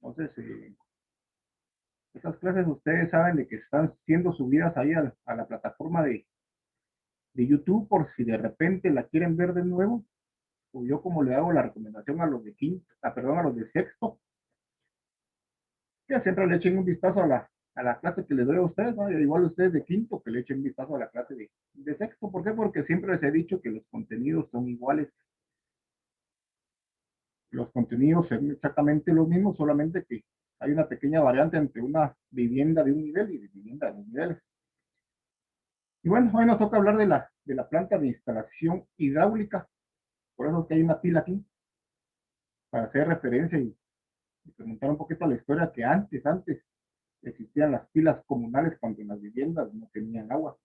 Entonces, esas clases ustedes saben de que están siendo subidas ahí a la plataforma de YouTube por si de repente la quieren ver de nuevo. O yo como le hago la recomendación a los de quinto, perdón, a los de sexto, que siempre le echen un vistazo a la clase que les doy a ustedes, ¿no? Y igual ustedes de quinto, que le echen un vistazo a la clase de sexto. ¿Por qué? Porque siempre les he dicho que los contenidos son iguales. Los contenidos son exactamente los mismos, solamente que hay una pequeña variante entre una vivienda de un nivel y de vivienda de dos niveles. Y bueno, hoy nos toca hablar de la planta de instalación hidráulica. Por eso es que hay una pila aquí, para hacer referencia y preguntar un poquito la historia que antes existían las pilas comunales cuando en las viviendas no tenían agua.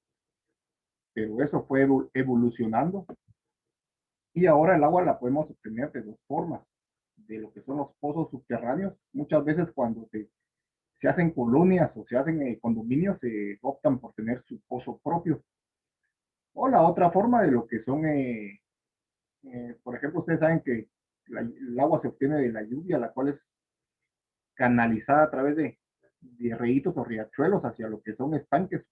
Pero eso fue evolucionando y ahora el agua la podemos obtener de dos formas, de lo que son los pozos subterráneos. Muchas veces cuando se hacen colonias o se hacen condominios, se optan por tener su pozo propio. O la otra forma de lo que son, por ejemplo, ustedes saben que el agua se obtiene de la lluvia, la cual es canalizada a través de ríos o riachuelos hacia lo que son estanques,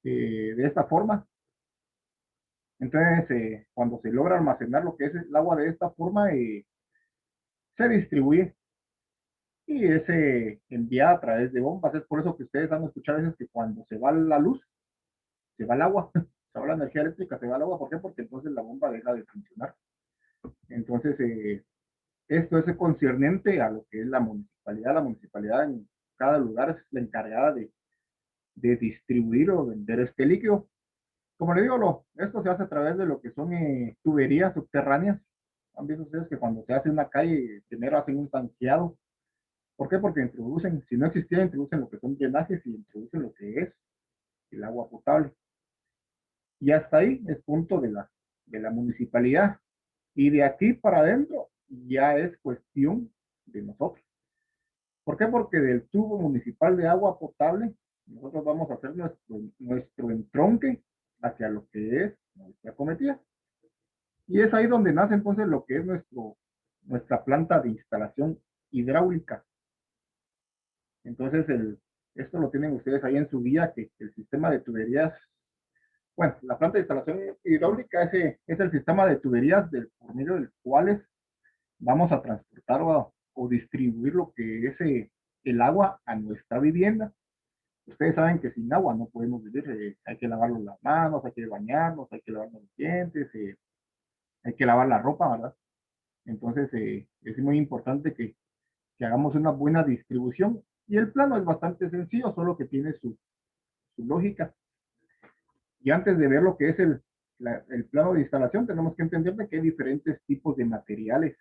de esta forma. Entonces, cuando se logra almacenar lo que es el agua de esta forma, se distribuye y es enviada a través de bombas. Es por eso que ustedes han escuchado a veces que cuando se va la luz, se va el agua, se va la energía eléctrica, se va el agua. ¿Por qué? Porque entonces la bomba deja de funcionar. Entonces, esto es concerniente a lo que es la municipalidad. La municipalidad en cada lugar es la encargada de distribuir o vender este líquido. Como le digo, esto se hace a través de lo que son tuberías subterráneas. Han visto ustedes que cuando se hace una calle, primero hacen un tanqueado. ¿Por qué? Porque introducen, si no existiera, introducen lo que son drenajes y introducen lo que es el agua potable. Y hasta ahí es punto de la municipalidad. Y de aquí para adentro ya es cuestión de nosotros. ¿Por qué? Porque del tubo municipal de agua potable, nosotros vamos a hacer nuestro entronque hacia lo que es nuestra cometida. Y es ahí donde nace entonces lo que es nuestra planta de instalación hidráulica. Entonces, esto lo tienen ustedes ahí en su guía, que el sistema de tuberías, bueno, la planta de instalación hidráulica es el sistema de tuberías por medio del cuales vamos a transportar o distribuir lo que es el agua a nuestra vivienda. Ustedes saben que sin agua no podemos vivir, hay que lavarnos las manos, hay que bañarnos, hay que lavarnos los dientes, hay que lavar la ropa, ¿verdad? Entonces, es muy importante que hagamos una buena distribución. Y el plano es bastante sencillo, solo que tiene su lógica. Y antes de ver lo que es el plano de instalación, tenemos que entender de que hay diferentes tipos de materiales.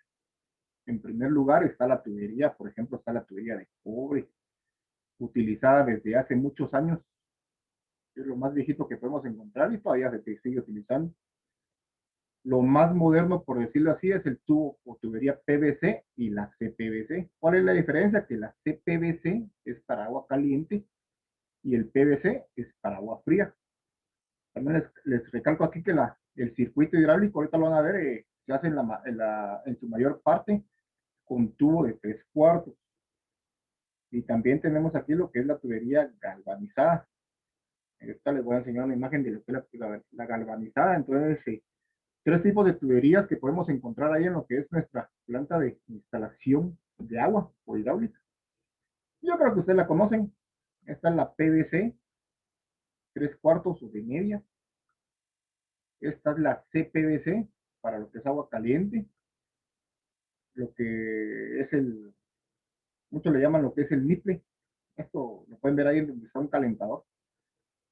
En primer lugar está la tubería, por ejemplo, está la tubería de cobre, utilizada desde hace muchos años. Es lo más viejito que podemos encontrar y todavía se sigue utilizando. Lo más moderno, por decirlo así, es el tubo o tubería PVC y la CPVC. ¿Cuál es la diferencia? Que la CPVC es para agua caliente y el PVC es para agua fría. También les recalco aquí que el circuito hidráulico, ahorita lo van a ver, se hace en su mayor parte con tubo de 3/4. Y también tenemos aquí lo que es la tubería galvanizada. Esta les voy a enseñar una imagen de lo que es la galvanizada. Entonces, tres tipos de tuberías que podemos encontrar ahí en lo que es nuestra planta de instalación de agua o hidráulica. Yo creo que ustedes la conocen. Esta es la PVC, 3/4 o de media. Esta es la CPVC para lo que es agua caliente. Lo que es muchos le llaman lo que es el nipple. Esto lo pueden ver ahí donde está un calentador.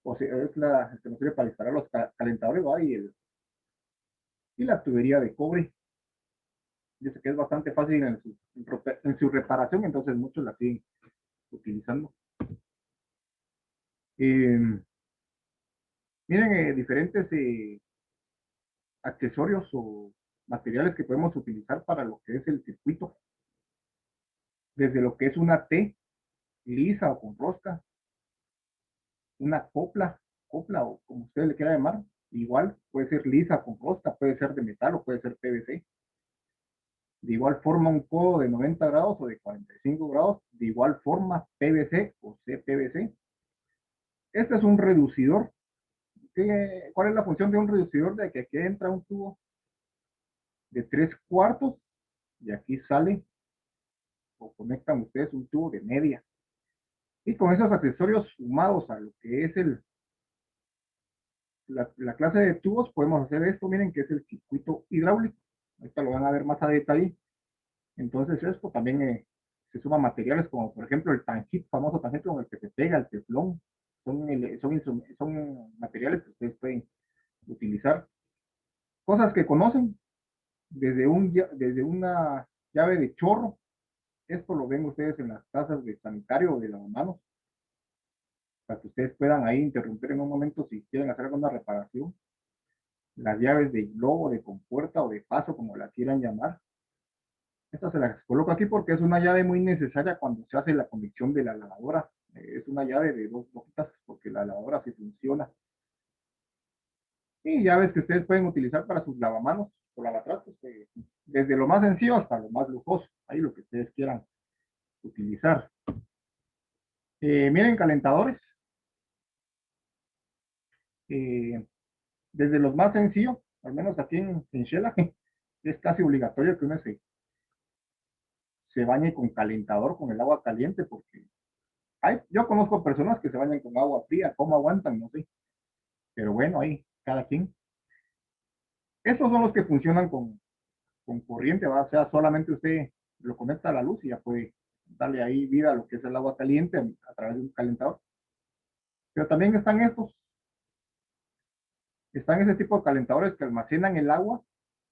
O sea, es el que nos sirve para instalar los calentadores, ¿va? Y la tubería de cobre. Dice que es bastante fácil en su reparación, entonces muchos la siguen utilizando. Eh, Miren, diferentes accesorios o materiales que podemos utilizar para lo que es el circuito. Desde lo que es una T lisa o con rosca, una copla o como usted le quiera llamar, igual puede ser lisa con rosca, puede ser de metal o puede ser PVC. De igual forma un codo de 90 grados o de 45 grados, de igual forma PVC o CPVC. Este es un reducidor. ¿Cuál es la función de un reducidor? De que aquí entra un tubo de 3/4 y aquí sale o conectan ustedes un tubo de media. Y con esos accesorios sumados a lo que es la clase de tubos, podemos hacer esto, miren, que es el circuito hidráulico. Ahorita lo van a ver más a detalle. Entonces esto también se suma materiales como por ejemplo el Tanjip, famoso Tanjip con el que se pega el teflón. Son materiales que ustedes pueden utilizar. Cosas que conocen, desde una llave de chorro. Esto lo ven ustedes en las tazas de sanitario o de lavamanos, para que ustedes puedan ahí interrumpir en un momento si quieren hacer alguna reparación. Las llaves de globo, de compuerta o de paso, como la quieran llamar. Esta se las coloco aquí porque es una llave muy necesaria cuando se hace la conexión de la lavadora. Es una llave de dos boquitas porque la lavadora sí funciona. Y llaves que ustedes pueden utilizar para sus lavamanos o lavatrastos, desde lo más sencillo hasta lo más lujoso. Ahí lo que ustedes quieran utilizar. Miren, calentadores. Eh, Desde los más sencillos, al menos aquí en Shela, es casi obligatorio que uno se bañe con calentador, con el agua caliente, porque yo conozco personas que se bañan con agua fría, ¿cómo aguantan? No sé, pero bueno, ahí cada quien. Estos son los que funcionan con corriente, ¿va? O sea, solamente usted lo conecta a la luz y ya puede darle ahí vida a lo que es el agua caliente a través de un calentador. Pero también están ese tipo de calentadores que almacenan el agua,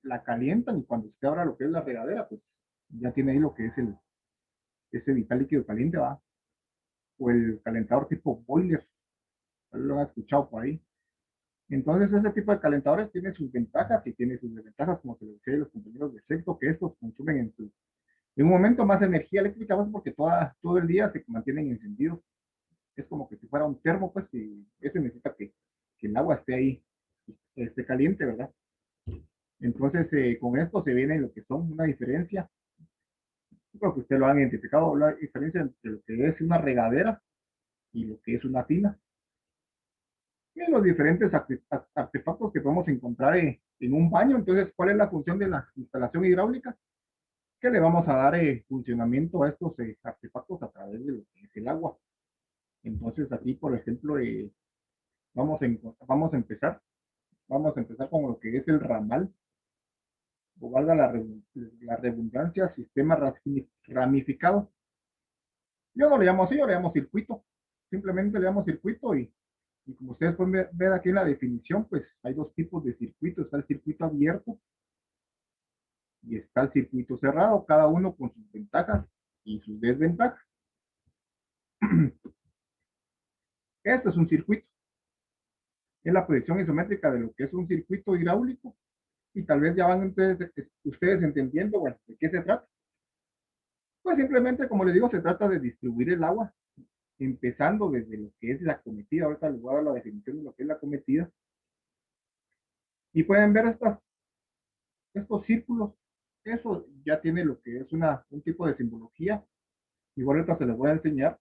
la calientan y cuando usted abra lo que es la regadera, pues ya tiene ahí lo que es ese vital líquido caliente, ¿va? O el calentador tipo boiler, lo han escuchado por ahí. Entonces, ese tipo de calentadores tiene sus ventajas y tiene sus desventajas, como se les decía a los compañeros de sexto, que estos consumen en un momento más energía eléctrica, más porque todo el día se mantienen encendidos. Es como que si fuera un termo, pues, y eso necesita que el agua esté ahí, esté caliente, ¿verdad? Entonces, con esto se viene lo que son una diferencia. Creo que ustedes lo han identificado, la diferencia entre lo que es una regadera y lo que es una tina. Y los diferentes artefactos que podemos encontrar en un baño. Entonces, ¿cuál es la función de la instalación hidráulica? Que le vamos a dar funcionamiento a estos artefactos a través de lo que es el agua. Entonces, aquí, por ejemplo, vamos, a, vamos a empezar. Vamos a empezar con lo que es el ramal, o valga la redundancia, sistema ramificado. Yo no le llamo así, yo le llamo circuito. Simplemente le llamo circuito y como ustedes pueden ver aquí en la definición, pues hay dos tipos de circuito. Está el circuito abierto y está el circuito cerrado, cada uno con sus ventajas y sus desventajas. Este es un circuito. Es la proyección isométrica de lo que es un circuito hidráulico y tal vez ya van ustedes entendiendo, bueno, de qué se trata. Pues simplemente, como les digo, se trata de distribuir el agua, empezando desde lo que es la cometida. Ahorita les voy a dar la definición de lo que es la cometida. Y pueden ver estos círculos. Eso ya tiene lo que es un tipo de simbología. Igual ahorita se les voy a enseñar.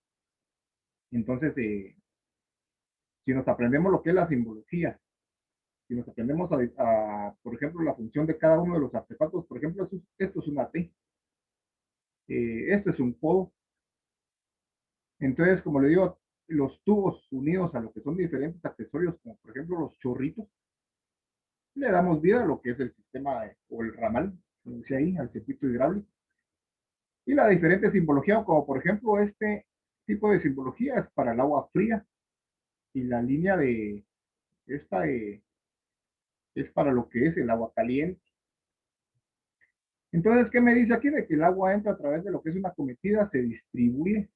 Entonces, si nos aprendemos lo que es la simbología, si nos aprendemos por ejemplo, la función de cada uno de los artefactos, por ejemplo, esto es una T, esto es un codo. Entonces, como le digo, los tubos unidos a lo que son diferentes accesorios, como por ejemplo los chorritos, le damos vida a lo que es el sistema o el ramal, como decía ahí, al circuito hidráulico. Y la diferente simbología, como por ejemplo este tipo de simbología es para el agua fría y la línea de esta es para lo que es el agua caliente. Entonces, ¿qué me dice aquí? De que el agua entra a través de lo que es una cometida, se distribuye.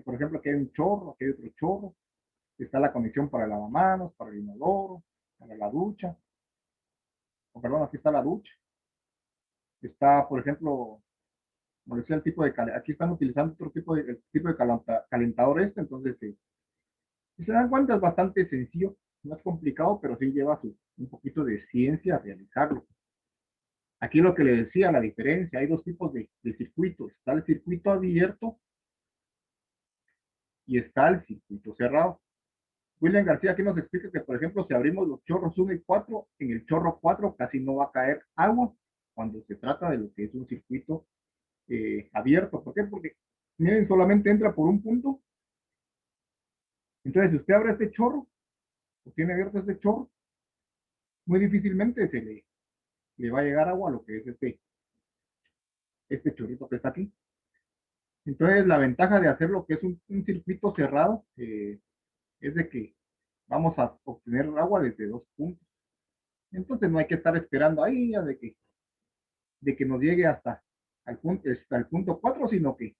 Por ejemplo, aquí hay un chorro, aquí hay otro chorro. Está la conexión para el lavamanos, para el inodoro, para la ducha. O perdón, aquí está la ducha. Está, por ejemplo, como decía, el tipo de aquí están utilizando otro el tipo de calentador entonces, si se dan cuenta, es bastante sencillo, no es complicado, pero sí lleva un poquito de ciencia realizarlo. Aquí lo que le decía, la diferencia, hay dos tipos de circuitos. Está el circuito abierto y está el circuito cerrado. William García aquí nos explica que, por ejemplo, si abrimos los chorros 1 y 4, en el chorro 4 casi no va a caer agua cuando se trata de lo que es un circuito abierto. ¿Por qué? Porque miren, solamente entra por un punto. Entonces, si usted abre este chorro, o tiene abierto este chorro, muy difícilmente le va a llegar agua a lo que es este chorrito que está aquí. Entonces, la ventaja de hacer lo que es un circuito cerrado es de que vamos a obtener agua desde dos puntos. Entonces, no hay que estar esperando ahí ya de que nos llegue hasta el punto 4, sino que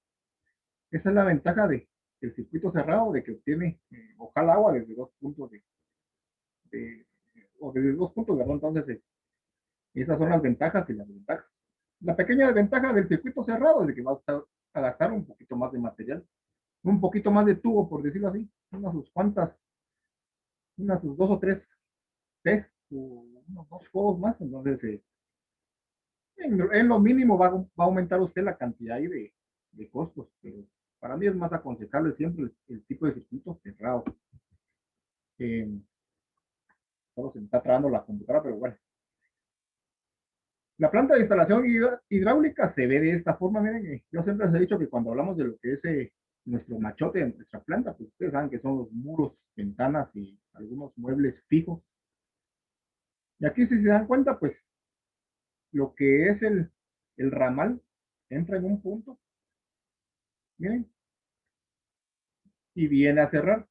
esa es la ventaja del circuito cerrado, de que obtiene ojalá agua desde dos puntos de- o desde dos puntos, ¿verdad? Entonces, esas son las ventajas y las desventajas. La pequeña desventaja del circuito cerrado es de que va a gastar un poquito más de material, un poquito más de tubo, por decirlo así, unas sus dos o tres test o unos dos juegos más. Entonces, en lo mínimo va a aumentar usted la cantidad ahí de costos, pero para mí es más aconsejable siempre el tipo de circuito cerrado. Eh, Solo se me está trabando la computadora, pero bueno. La planta de instalación hidráulica se ve de esta forma. Miren, yo siempre les he dicho que cuando hablamos de lo que es nuestro machote de nuestra planta, pues ustedes saben que son los muros, ventanas y algunos muebles fijos. Y aquí, si se dan cuenta, pues lo que es el ramal entra en un punto, miren, y viene a cerrar.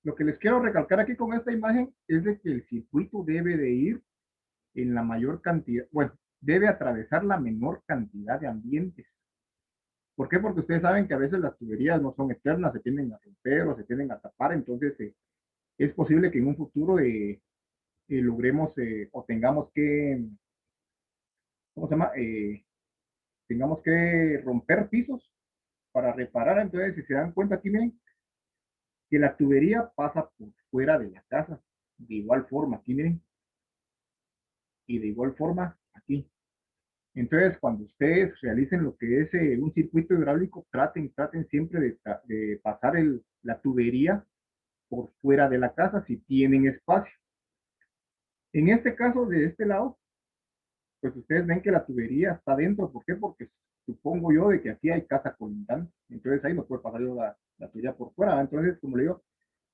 Lo que les quiero recalcar aquí con esta imagen es de que el circuito debe de ir en la mayor cantidad, bueno, debe atravesar la menor cantidad de ambientes. ¿Por qué? Porque ustedes saben que a veces las tuberías no son eternas, se tienden a romper o se tienden a tapar. Entonces es posible que en un futuro logremos o tengamos que, ¿cómo se llama? Tengamos que romper pisos para reparar. Entonces, si se dan cuenta aquí, miren, que la tubería pasa por fuera de la casa. De igual forma, aquí miren, y de igual forma aquí. Entonces, cuando ustedes realicen lo que es un circuito hidráulico, traten siempre de pasar la tubería por fuera de la casa si tienen espacio. En este caso, de este lado, pues ustedes ven que la tubería está dentro. ¿Por qué? Porque supongo yo de que aquí hay casa colindante. Entonces ahí no puede pasar yo la tubería por fuera. Entonces, como le digo,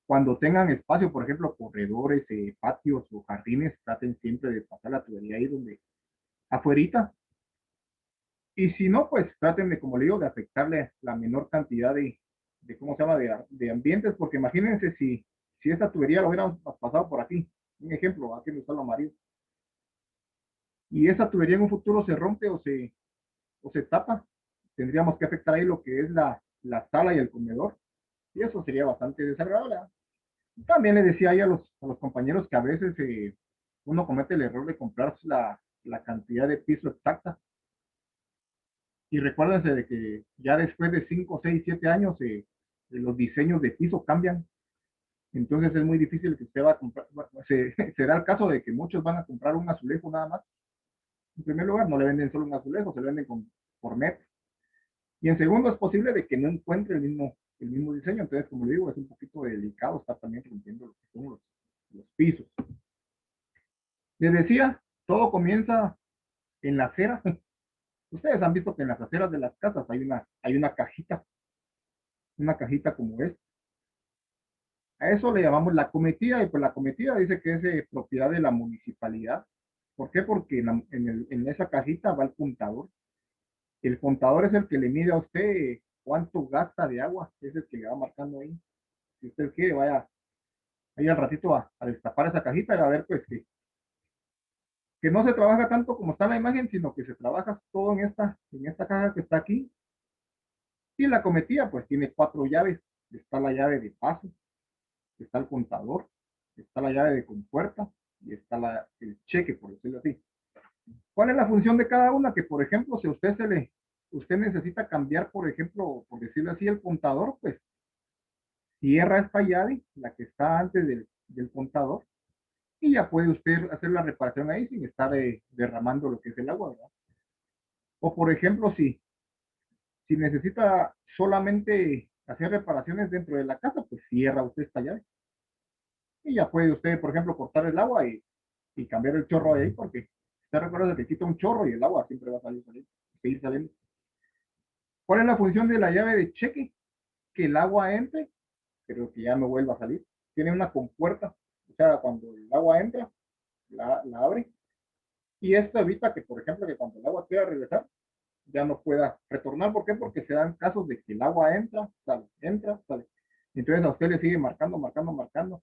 cuando tengan espacio, por ejemplo, corredores, patios o jardines, traten siempre de pasar la tubería ahí donde, afuerita. Y si no, pues traten de, como le digo, de afectarle la menor cantidad de ¿cómo se llama?, de ambientes, porque imagínense si esta tubería lo hubiéramos pasado por aquí, un ejemplo, aquí está lo amarillo, y esa tubería en un futuro se rompe o se tapa, tendríamos que afectar ahí lo que es la sala y el comedor, y eso sería bastante desagradable. También le decía ahí a los compañeros que a veces uno comete el error de comprar la cantidad de piso exacta. Y recuérdense de que ya después de 5, 6, 7 años los diseños de piso cambian. Entonces es muy difícil que usted va a comprar. Bueno, se da el caso de que muchos van a comprar un azulejo nada más. En primer lugar, no le venden solo un azulejo, se le venden por metro. Y en segundo, es posible de que no encuentre el mismo diseño. Entonces, como le digo, es un poquito delicado estar también rompiendo lo que son los pisos. Les decía, todo comienza en la acera. Ustedes han visto que en las aceras de las casas hay una cajita como esta. A eso le llamamos la cometida, y pues la cometida dice que es propiedad de la municipalidad. ¿Por qué? Porque en esa cajita va el contador. El contador es el que le mide a usted cuánto gasta de agua, es el que le va marcando ahí. Si usted quiere, vaya ahí al ratito a destapar esa cajita y a ver pues que no se trabaja tanto como está en la imagen, sino que se trabaja todo en esta caja que está aquí. Y la cometida pues tiene 4 llaves. Está la llave de paso, está el contador, está la llave de compuerta y está el cheque, por decirlo así. ¿Cuál es la función de cada una? Que, por ejemplo, si a usted necesita cambiar, por ejemplo, por decirlo así, el contador, pues cierra esta llave, la que está antes del contador, y ya puede usted hacer la reparación ahí sin estar derramando lo que es el agua, ¿verdad? O por ejemplo, si necesita solamente hacer reparaciones dentro de la casa, pues cierra usted esta llave. Y ya puede usted, por ejemplo, cortar el agua y cambiar el chorro de ahí, porque usted recuerda que quita un chorro y el agua siempre va a seguir saliendo. ¿Cuál es la función de la llave de cheque? Que el agua entre, pero que ya no vuelva a salir. Tiene una compuerta, o sea, cuando el agua entra, la abre, y esto evita que, por ejemplo, que cuando el agua quiera regresar, ya no pueda retornar. ¿Por qué? Porque se dan casos de que el agua entra, sale. Entonces a usted le sigue marcando, marcando, marcando.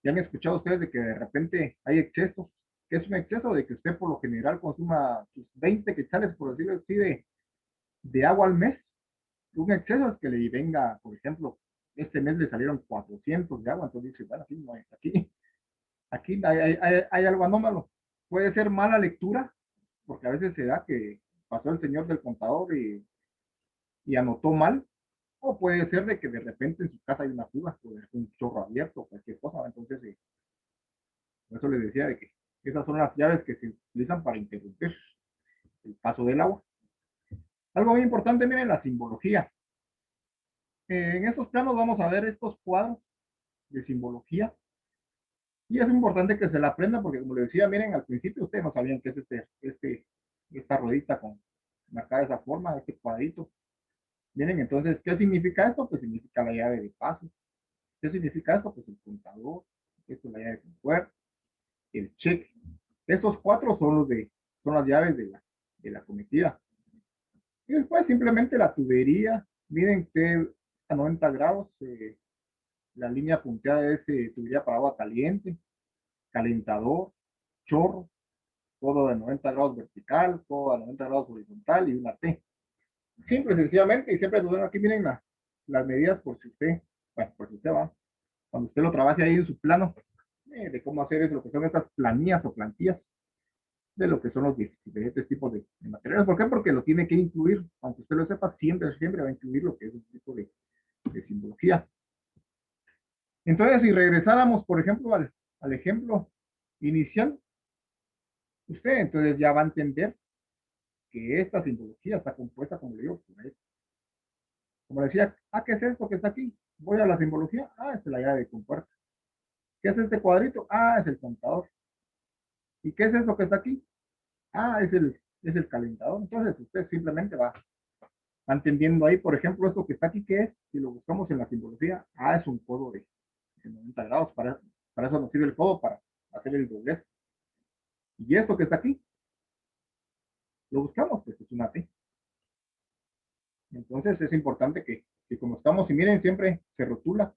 Ya han escuchado ustedes de que de repente hay excesos. ¿Qué es un exceso? De que usted por lo general consuma sus 20 quetzales, por decirlo así, de agua al mes. Un exceso es que le venga, por ejemplo, este mes le salieron 400 de agua, entonces dice, bueno, aquí no hay, aquí hay algo anómalo. Puede ser mala lectura, porque a veces se da que pasó el señor del contador y anotó mal, o puede ser de que de repente en su casa hay una fuga, puede ser un chorro abierto, cualquier cosa. Entonces, por eso les decía de que esas son las llaves que se utilizan para interrumpir el paso del agua. Algo muy importante, miren la simbología. En estos planos vamos a ver estos cuadros de simbología. Y es importante que se la aprenda porque, como les decía, miren, al principio ustedes no sabían qué es esta ruedita con marcada de esa forma, este cuadrito. Miren, entonces, ¿qué significa esto? Pues significa la llave de paso. ¿Qué significa esto? Pues el contador, esto es la llave de compuerta, el cheque. Estos cuatro son las llaves de la cometida. Y después simplemente la tubería, miren que a 90 grados, la línea punteada es tubería para agua caliente, calentador, chorro, todo de 90 grados vertical, todo a 90 grados horizontal y una T. Simple, sencillamente, y siempre aquí miren las medidas por si usted, bueno, por si usted va, cuando usted lo trabaje ahí en su plano, de cómo hacer es lo que son estas planillas o plantillas, de lo que son los diferentes tipos de materiales. ¿Por qué? Porque lo tiene que incluir, aunque usted lo sepa, siempre va a incluir lo que es un tipo de simbología. Entonces, si regresáramos, por ejemplo, al ejemplo inicial, usted entonces ya va a entender que esta simbología está compuesta, como le digo, por esto. Como decía, ¿qué es esto que está aquí? Voy a la simbología, es la llave de compuerta. ¿Qué es este cuadrito? Es el contador. ¿Y qué es eso que está aquí? Es el calentador. Entonces usted simplemente va entendiendo ahí, por ejemplo, esto que está aquí, ¿qué es? Si lo buscamos en la simbología, es un codo de 90 grados. Para eso nos sirve el codo, para hacer el doblez. Y esto que está aquí, lo buscamos, pues es una T. Entonces es importante que como estamos, y miren, siempre se rotula.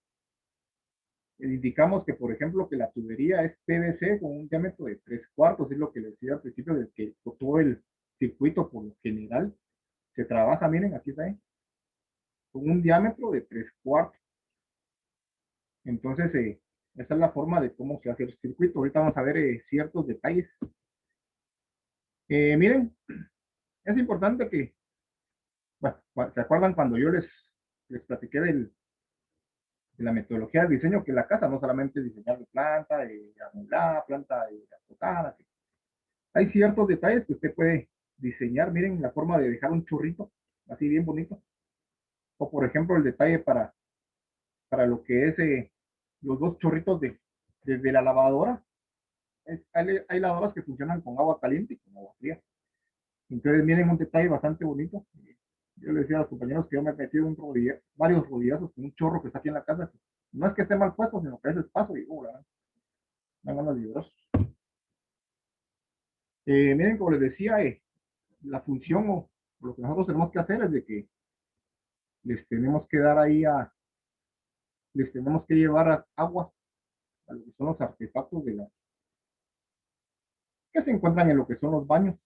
Indicamos que, por ejemplo, que la tubería es PVC con un diámetro de 3/4, es lo que les decía al principio, de que todo el circuito por lo general se trabaja, miren, aquí está, con un diámetro de 3/4. Entonces, esa es la forma de cómo se hace el circuito. Ahorita vamos a ver ciertos detalles. Miren, es importante que, bueno, ¿se acuerdan cuando yo les platiqué de la metodología del diseño? Que la casa no solamente es diseñar de planta, de amular, planta de azotada. Hay ciertos detalles que usted puede diseñar. Miren la forma de dejar un chorrito así bien bonito. O por ejemplo el detalle para lo que es los dos chorritos desde la lavadora. Hay lavadoras que funcionan con agua caliente y con agua fría. Entonces miren un detalle bastante bonito. Yo le decía a los compañeros que yo me he metido varios rodillazos con un chorro que está aquí en la casa. No es que esté mal puesto, sino que a veces paso y me van a librar. Miren, como les decía, la función o lo que nosotros tenemos que hacer es de que les tenemos que dar ahí les tenemos que llevar agua a lo que son los artefactos que se encuentran en lo que son los baños.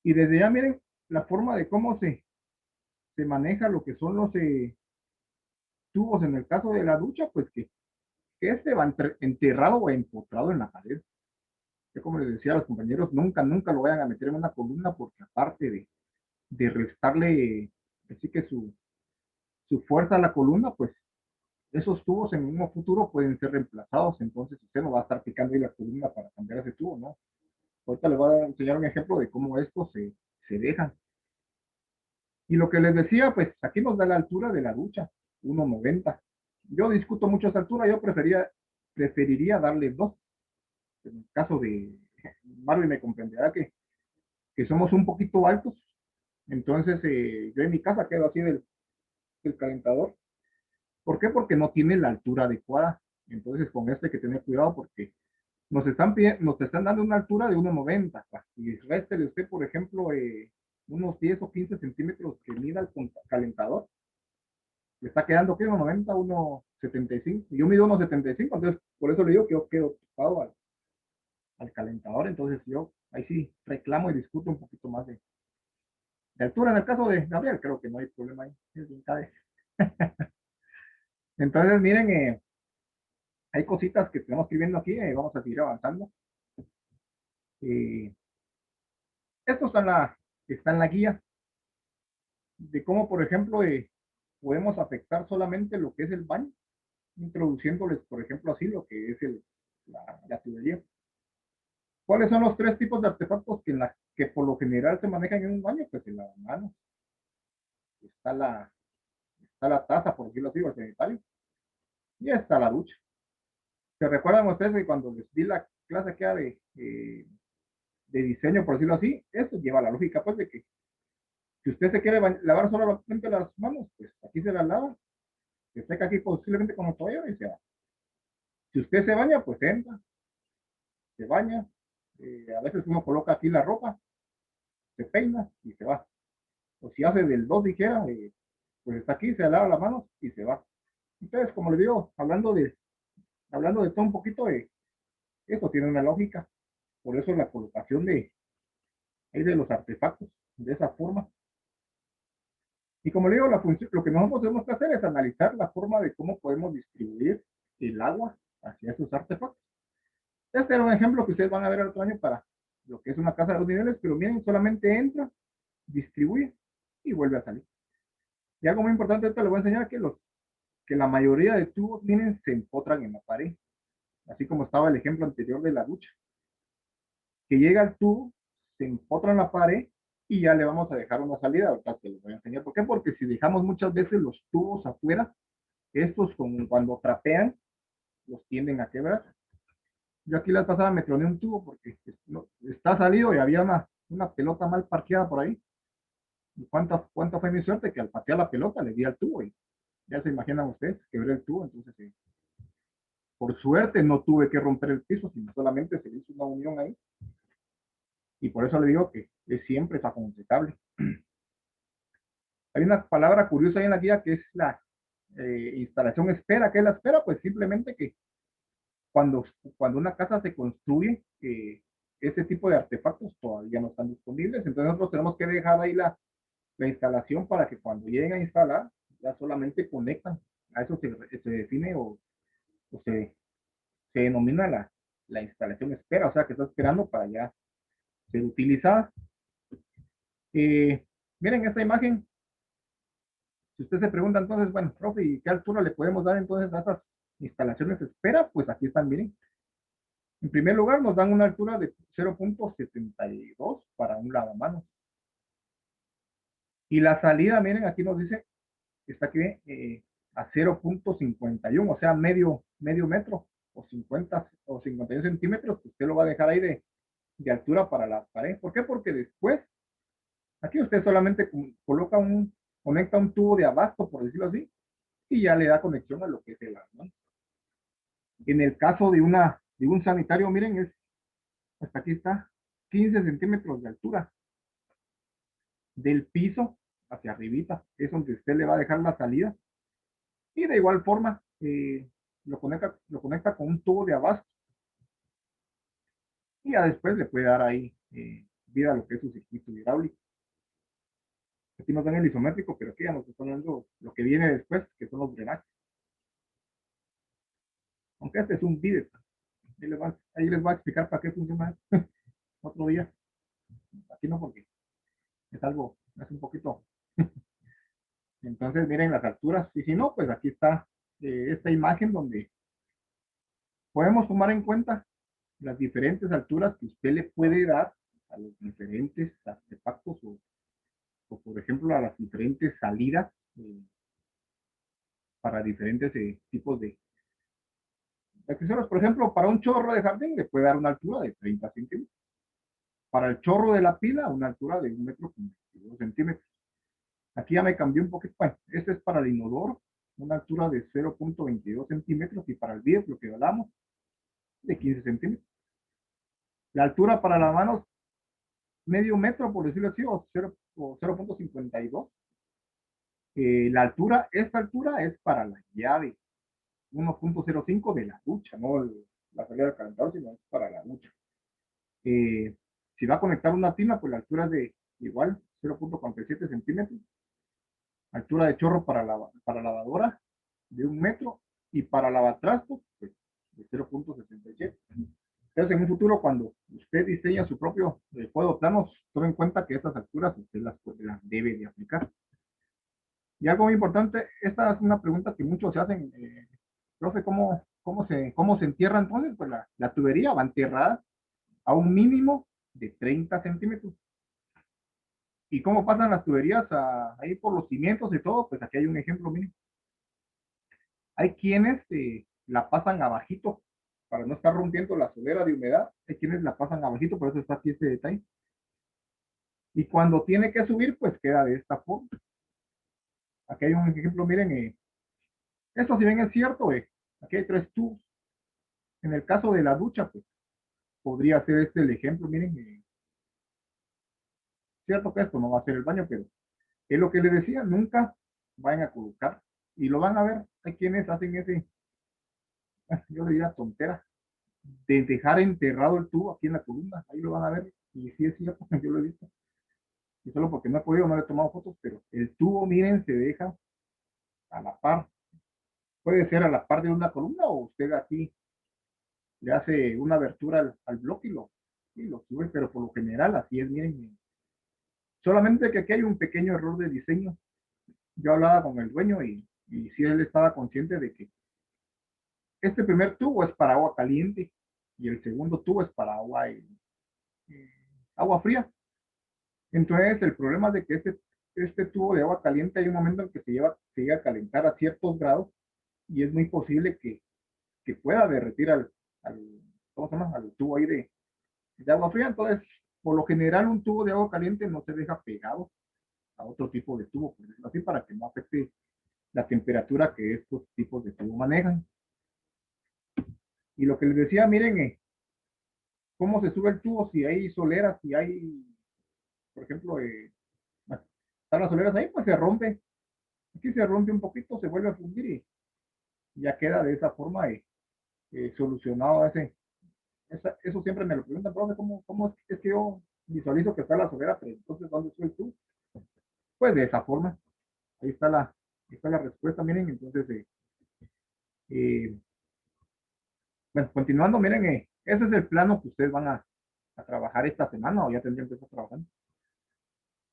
Y desde ya miren la forma de cómo se maneja lo que son los tubos en el caso de la ducha, pues que este va enterrado o empotrado en la pared. Yo como les decía a los compañeros, nunca lo vayan a meter en una columna porque aparte de restarle, así que su fuerza a la columna, pues esos tubos en un futuro pueden ser reemplazados, entonces usted no va a estar picando ahí la columna para cambiar ese tubo, ¿no? Ahorita les voy a enseñar un ejemplo de cómo estos se dejan. Y lo que les decía, pues aquí nos da la altura de la ducha, 1,90. Yo discuto mucho esa altura, yo preferiría darle 2. En el caso de Marvin me comprenderá que somos un poquito altos, entonces yo en mi casa quedo así del calentador. ¿Por qué? Porque no tiene la altura adecuada. Entonces con este hay que tener cuidado porque nos están dando una altura de 1,90. Y réstele usted, por ejemplo, unos 10 o 15 centímetros que mida el calentador. Le está quedando, ¿qué? 1,90, 1,75. Yo mido 1,75, entonces por eso le digo que yo quedo topado al calentador. Entonces yo ahí sí reclamo y discuto un poquito más de altura. En el caso de Gabriel, creo que no hay problema ahí. Es bien cabe. Entonces, miren, hay cositas que tenemos que ir viendo aquí. Vamos a seguir avanzando. Eh, esto está en la guía de cómo, por ejemplo, podemos afectar solamente lo que es el baño, introduciéndoles, por ejemplo, así lo que es la tubería. ¿Cuáles son los 3 tipos de artefactos que por lo general se manejan en un baño? Pues el lavamanos, está la taza, por decirlo así, o el sanitario, y está la ducha. ¿Se recuerdan ustedes que cuando les di la clase que era de diseño, por decirlo así? Eso lleva la lógica, pues, de que si usted se quiere lavar solamente las manos, pues aquí se las lava, se seca aquí posiblemente con el toalla y se va. Si usted se baña, pues entra, se baña, a veces uno coloca aquí la ropa, se peina y se va. O si hace del 2 dijera, pues está aquí, se lava las manos y se va. Entonces, como les digo, hablando de todo un poquito, esto tiene una lógica. Por eso la colocación de los artefactos de esa forma. Y como le digo, la función, lo que nosotros tenemos que hacer es analizar la forma de cómo podemos distribuir el agua hacia esos artefactos. Este era un ejemplo que ustedes van a ver el otro año para lo que es una casa de 2 niveles, pero miren, solamente entra, distribuye y vuelve a salir. Y algo muy importante, esto les voy a enseñar que la mayoría de tubos vienen, se empotran en la pared, así como estaba el ejemplo anterior de la ducha, que llega el tubo, se empotra en la pared y ya le vamos a dejar una salida. Ahorita te lo voy a enseñar. ¿Por qué? Porque si dejamos muchas veces los tubos afuera, estos cuando trapean, los tienden a quebrar. Yo aquí la pasada me troné un tubo porque está salido y había una pelota mal parqueada por ahí. ¿Y cuánta fue mi suerte? Que al patear la pelota le di al tubo y ya se imaginan ustedes, quebré el tubo. Entonces, por suerte no tuve que romper el piso, sino solamente se hizo una unión ahí. Y por eso le digo que siempre es aconsejable. Hay una palabra curiosa ahí en la guía que es la instalación espera. ¿Qué es la espera? Pues simplemente que cuando, cuando una casa se construye, ese tipo de artefactos todavía no están disponibles. Entonces nosotros tenemos que dejar ahí la instalación para que cuando lleguen a instalar, ya solamente conectan. A eso se define o se denomina la instalación espera, o sea que está esperando para ya ser utilizada. Miren esta imagen. Si usted se pregunta entonces, bueno, profe, ¿y qué altura le podemos dar entonces a estas instalaciones espera? Pues aquí están, miren. En primer lugar, nos dan una altura de 0,72 para un lavamanos. Y la salida, miren, aquí nos dice, está aquí a 0,51, o sea, medio metro, o 50 o 51 centímetros, que usted lo va a dejar ahí de altura para la pared. ¿Por qué? Porque después, aquí usted solamente conecta un tubo de abasto, por decirlo así, y ya le da conexión a lo que es el lavamanos. En el caso de un sanitario, miren, hasta aquí está, 15 centímetros de altura del piso hacia arribita. Es donde usted le va a dejar la salida. Y de igual forma, lo conecta con un tubo de abasto. Y ya después le puede dar ahí vida a lo que es su circuito hidráulico. Aquí nos dan el isométrico, pero aquí ya nos están dando lo que viene después, que son los drenajes. Aunque este es un bidet. Ahí les voy a explicar para qué funciona otro día. Aquí no, porque es un poquito. Entonces, miren las alturas. Y si no, pues aquí está esta imagen donde podemos tomar en cuenta las diferentes alturas que usted le puede dar a los diferentes artefactos o por ejemplo, a las diferentes salidas para diferentes tipos de accesorios. Por ejemplo, para un chorro de jardín le puede dar una altura de 30 centímetros. Para el chorro de la pila, una altura de 1,22 m. Aquí ya me cambié un poquito. Bueno, este es para el inodoro, una altura de 0,22 centímetros, y para el vidrio, lo que hablamos, de 15 centímetros. La altura para las manos, medio metro, por decirlo así, o 0,52. La altura, esta altura es para la llave, 1,05 de la ducha, no la salida del calentador, sino es para la ducha. Si va a conectar una tina, pues la altura es de igual 0,47 centímetros. Altura de chorro para lavadora de 1 metro, y para lavatrastos pues, de 0,67. Entonces, en un futuro, cuando usted diseña su propio juego de planos, tome en cuenta que estas alturas usted las debe de aplicar. Y algo muy importante, esta es una pregunta que muchos se hacen, profe, ¿cómo se entierra entonces? Pues la tubería va enterrada a un mínimo de 30 centímetros. ¿Y cómo pasan las tuberías ahí por los cimientos y todo? Pues aquí hay un ejemplo mínimo. Hay quienes la pasan abajito para no estar rompiendo la solera de humedad. Hay quienes la pasan abajito, por eso está aquí este detalle. Y cuando tiene que subir, pues queda de esta forma. Aquí hay un ejemplo, miren, esto si bien es cierto, aquí hay 3 tubos. En el caso de la ducha, pues podría ser este el ejemplo, miren, cierto que esto no va a ser el baño, pero es lo que les decía, nunca vayan a colocar, y lo van a ver, hay quienes hacen ese, yo diría tontera, de dejar enterrado el tubo aquí en la columna, ahí lo van a ver, y sí es cierto, yo lo he visto, y solo porque no he podido, no le he tomado fotos, pero el tubo, miren, se deja a la par, puede ser a la par de una columna, o usted aquí le hace una abertura al bloque y lo sube, pero por lo general así es, miren, solamente que aquí hay un pequeño error de diseño. Yo hablaba con el dueño y sí él estaba consciente de que este primer tubo es para agua caliente y el segundo tubo es para agua fría. Entonces el problema es de que este tubo de agua caliente hay un momento en que se llega a calentar a ciertos grados, y es muy posible que pueda derretir al, ¿cómo se llama? Al tubo ahí de agua fría. Entonces, por lo general, un tubo de agua caliente no se deja pegado a otro tipo de tubo, por decirlo así, para que no afecte la temperatura que estos tipos de tubo manejan. Y lo que les decía, miren, cómo se sube el tubo, si hay soleras, si hay, por ejemplo, están las soleras ahí, pues se rompe. Aquí se rompe un poquito, se vuelve a fundir y ya queda de esa forma solucionado eso siempre me lo preguntan, profe, ¿cómo es que yo visualizo que está la solera, pero entonces ¿dónde estoy tú? Pues de esa forma, ahí está la respuesta, miren, entonces, eh, bueno, continuando, miren, ese es el plano que ustedes van a trabajar esta semana, o ya tendrían que estar trabajando.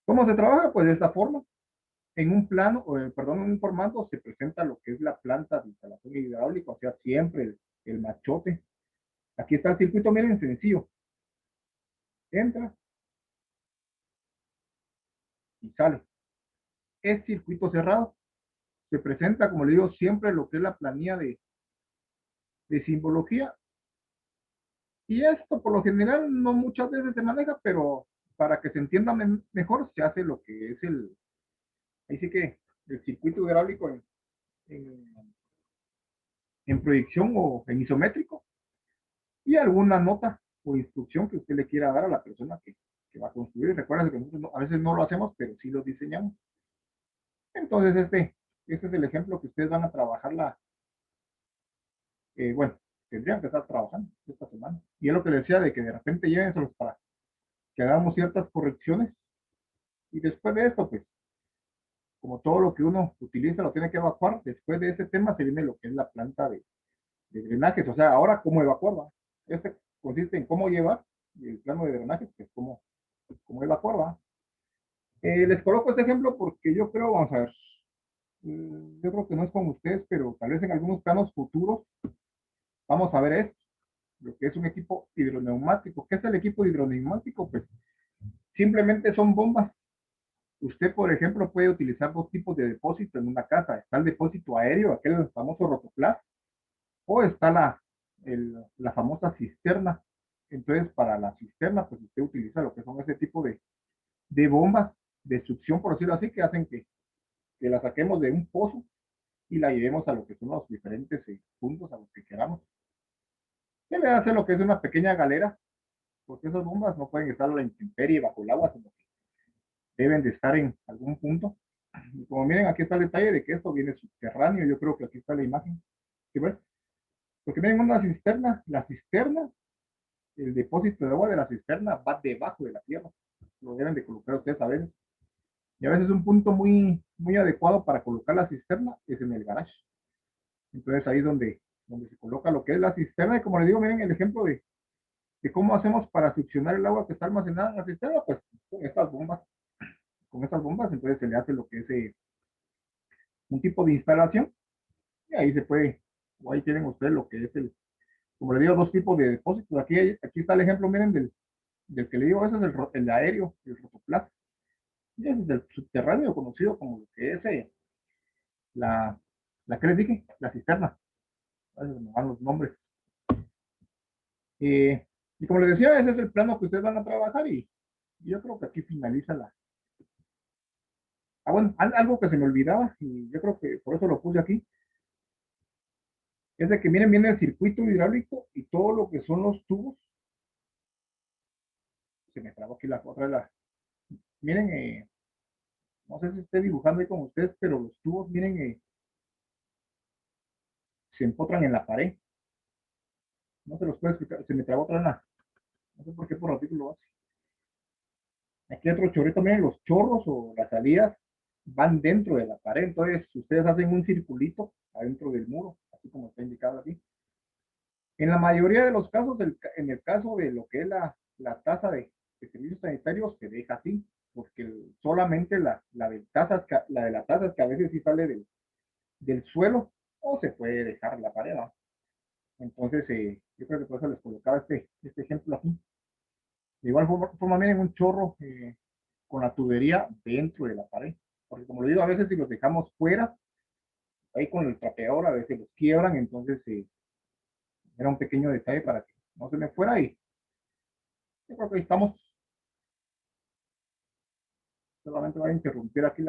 ¿Cómo se trabaja? Pues de esta forma. En un plano, perdón, en un formato se presenta lo que es la planta de instalación hidráulica, o sea, siempre el machote. Aquí está el circuito, miren, sencillo. Entra y sale. Es circuito cerrado. Se presenta, como le digo, siempre lo que es la planilla de simbología. Y esto, por lo general, no muchas veces se maneja, pero para que se entienda mejor, se hace lo que es ahí sí que el circuito hidráulico en, en proyección o en isométrico, y alguna nota o instrucción que usted le quiera dar a la persona que va a construir. Recuerden que nosotros a veces no lo hacemos, pero sí lo diseñamos. Entonces, este es el ejemplo que ustedes van a trabajar bueno, tendrían que estar trabajando esta semana. Y es lo que les decía, de que de repente llévenselos para que hagamos ciertas correcciones, y después de esto, pues, como todo lo que uno utiliza lo tiene que evacuar, después de ese tema se viene lo que es la planta de drenajes. O sea, ahora cómo evacuar, ¿va? Este consiste en cómo llevar el plano de drenaje, que es cómo evacuar, ¿va? Les coloco este ejemplo porque yo creo, vamos a ver, Yo creo que no es con ustedes, pero tal vez en algunos planos futuros vamos a ver esto, lo que es un equipo hidroneumático. ¿Qué es el equipo hidroneumático? Pues simplemente son bombas. Usted, por ejemplo, puede utilizar dos tipos de depósito en una casa. Está el depósito aéreo, aquel famoso rotoplas, o está la famosa cisterna. Entonces, para la cisterna, pues usted utiliza lo que son ese tipo de bombas de succión, por decirlo así, que hacen que la saquemos de un pozo y la llevemos a lo que son los diferentes puntos a los que queramos. Se le hace lo que es una pequeña galera, porque esas bombas no pueden estar a la intemperie bajo el agua, sino que deben de estar en algún punto. Y como miren, aquí está el detalle de que esto viene subterráneo. Yo creo que aquí está la imagen. ¿Sí ves? Porque miren una cisterna. La cisterna, el depósito de agua de la cisterna va debajo de la tierra. Lo deben de colocar ustedes a veces. Y a veces un punto muy adecuado para colocar la cisterna es en el garage. Entonces ahí es donde se coloca lo que es la cisterna. Y como les digo, miren el ejemplo de cómo hacemos para succionar el agua que está almacenada en la cisterna, pues con estas bombas. Con estas bombas, entonces se le hace lo que es un tipo de instalación. Y ahí se puede, o ahí tienen ustedes lo que es como les digo, dos tipos de depósitos. Aquí está el ejemplo, miren, del que le digo, ese es el aéreo, el rotoplas. Y ese es el subterráneo, conocido como lo que es la, que les dije, la cisterna. A veces me van los nombres. Y como les decía, ese es el plano que ustedes van a trabajar y yo creo que aquí finaliza la... Ah, bueno, algo que se me olvidaba y yo creo que por eso lo puse aquí, es de que miren bien el circuito hidráulico y todo lo que son los tubos. Se me trabó aquí la otra de la... Miren, no sé si estoy dibujando ahí con ustedes, pero los tubos, miren, se empotran en la pared. No se los puedo explicar, se me trabó otra vez. No sé por qué por ratito lo hace. Aquí hay otro chorrito, miren, los chorros o las salidas van dentro de la pared. Entonces, ustedes hacen un circulito adentro del muro, así como está indicado aquí. En la mayoría de los casos, en el caso de lo que es la tasa de servicios sanitarios, se deja así, porque solamente la de la taza es que a veces sí sale del suelo o se puede dejar la pared, ¿no? Entonces, yo creo que por eso les colocaba este ejemplo aquí. De igual forma miren un chorro con la tubería dentro de la pared. Porque como le digo, a veces si los dejamos fuera, ahí con el trapeador a veces los quiebran, entonces era un pequeño detalle para que no se me fuera y yo creo que ahí estamos. Solamente voy a interrumpir aquí